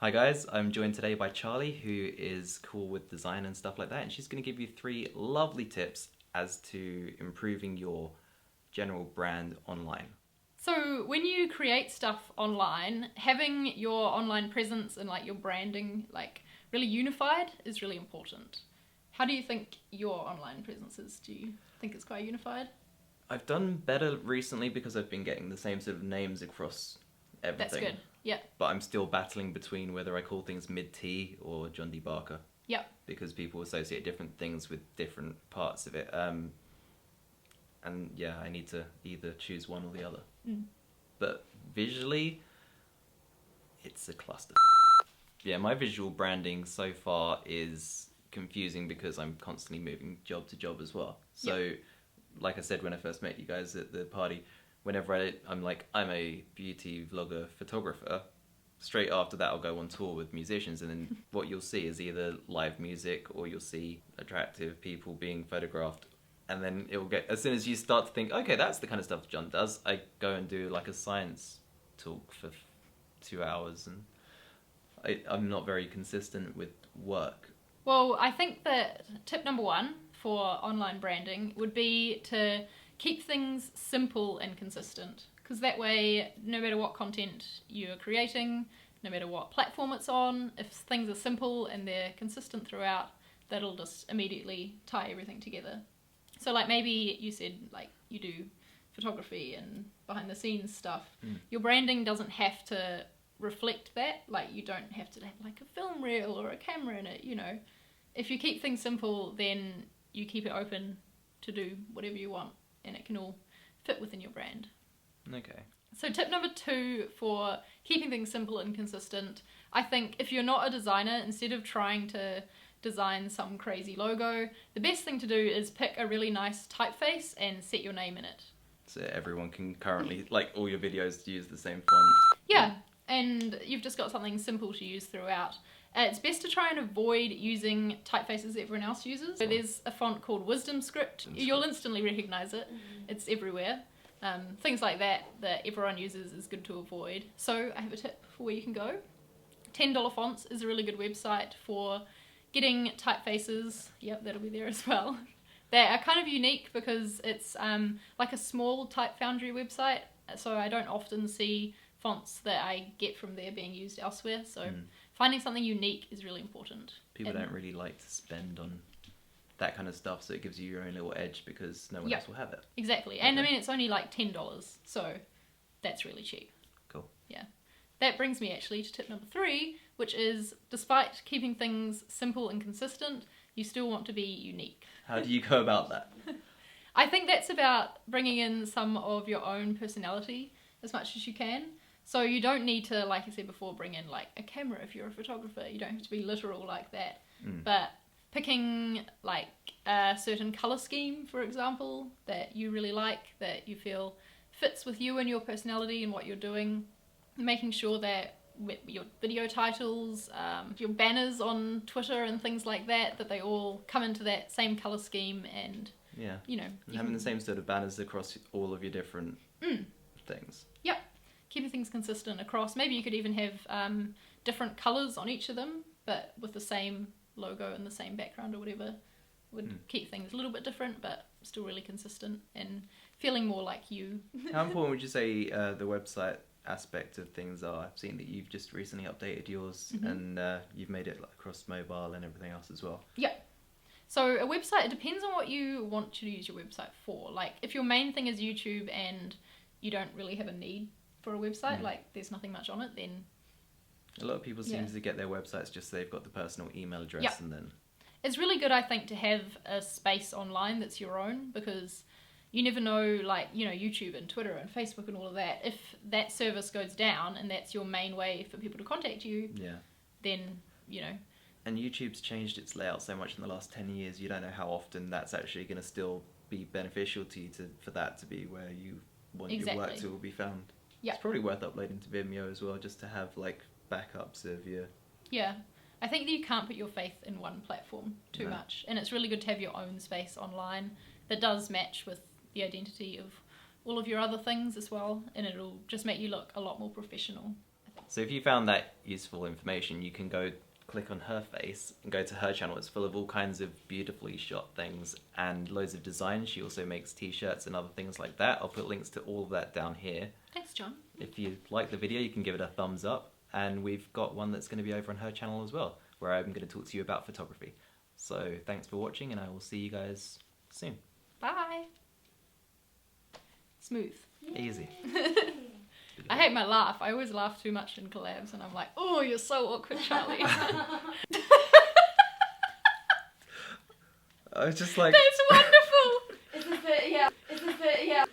Hi guys, I'm joined today by Charli, who is cool with design and stuff like that, and she's going to give you 3 lovely tips as to improving your general brand online. So when you create stuff online, having your online presence and like your branding like really unified is really important. How do you think your online presence is? Do you think it's quite unified? I've done better recently because I've been getting the same sort of names across everything. That's good, yeah. But I'm still battling between whether I call things mid-T or Jondbarker. Yeah. Because people associate different things with different parts of it. And yeah, I need to either choose one or the other. But visually, it's a cluster. Yeah, my visual branding so far is confusing because I'm constantly moving job to job as well. So, like I said when I first met you guys at the party, whenever I'm like, I'm a beauty vlogger photographer, straight after that I'll go on tour with musicians, and then what you'll see is either live music or you'll see attractive people being photographed. And then it will get, as soon as you start to think, okay, that's the kind of stuff John does, I go and do like a science talk for 2 hours, and I'm not very consistent with work. Well, I think that tip number 1 for online branding would be to keep things simple and consistent, because that way, no matter what content you're creating, no matter what platform it's on, if things are simple and they're consistent throughout, that'll just immediately tie everything together. So like maybe you said like you do photography and behind the scenes stuff. Your branding doesn't have to reflect that. Like you don't have to have like a film reel or a camera in it, you know. If you keep things simple, then you keep it open to do whatever you want, and it can all fit within your brand. Okay. So tip number 2 for keeping things simple and consistent, I think if you're not a designer, instead of trying to design some crazy logo, the best thing to do is pick a really nice typeface and set your name in it. So everyone can currently, like all your videos, use the same font. Yeah, and you've just got something simple to use throughout. It's best to try and avoid using typefaces that everyone else uses. So there's a font called Wisdom Script. You'll instantly recognise it. It's everywhere. Things like that everyone uses is good to avoid. So I have a tip for where you can go. $10 Fonts is a really good website for getting typefaces. Yep, that'll be there as well. They are kind of unique because it's like a small type foundry website, so I don't often see fonts that I get from there being used elsewhere, so finding something unique is really important. People don't really like to spend on that kind of stuff, so it gives you your own little edge because no one else will have it. Exactly, and I mean it's only like $10, so that's really cheap. Cool. Yeah. That brings me actually to tip number 3, which is despite keeping things simple and consistent, you still want to be unique. How do you go about that? I think that's about bringing in some of your own personality as much as you can. So you don't need to, like I said before, bring in like a camera if you're a photographer. You don't have to be literal like that. But picking like a certain colour scheme, for example, that you really like, that you feel fits with you and your personality and what you're doing. Making sure that your video titles, your banners on Twitter and things like that, that they all come into that same colour scheme, and you know, and having the same sort of banners across all of your different things. Yep, keeping things consistent across. Maybe you could even have different colours on each of them, but with the same logo and the same background or whatever. Would keep things a little bit different, but still really consistent and feeling more like you. How important would you say the website aspect of things are? I've seen that you've just recently updated yours, and you've made it like across mobile and everything else as well. Yeah. So a website, it depends on what you want to use your website for. Like if your main thing is YouTube and you don't really have a need for a website, like there's nothing much on it, then a lot of people seem to get their websites just so they've got the personal email address, and then it's really good, I think, to have a space online that's your own, because you never know, like, you know, YouTube and Twitter and Facebook and all of that, if that service goes down and that's your main way for people to contact you, then, you know. And YouTube's changed its layout so much in the last 10 years, you don't know how often that's actually going to still be beneficial to you for that to be where you want your work to be found. It's probably worth uploading to Vimeo as well, just to have, like, backups of your... Yeah. I think that you can't put your faith in one platform too much, and it's really good to have your own space online that does match with the identity of all of your other things as well, and it'll just make you look a lot more professional, I think. So if you found that useful information, you can go click on her face and go to her channel. It's full of all kinds of beautifully shot things and loads of designs. She also makes t-shirts and other things like that. I'll put links to all of that down here. Thanks, John. If you like the video, you can give it a thumbs up. And we've got one that's going to be over on her channel as well, where I'm going to talk to you about photography. So thanks for watching, and I will see you guys soon. Bye. Smooth. Easy. I hate my laugh. I always laugh too much in collabs, and I'm like, oh, you're so awkward, Charli. I was just like... That's wonderful! Is this the, yeah.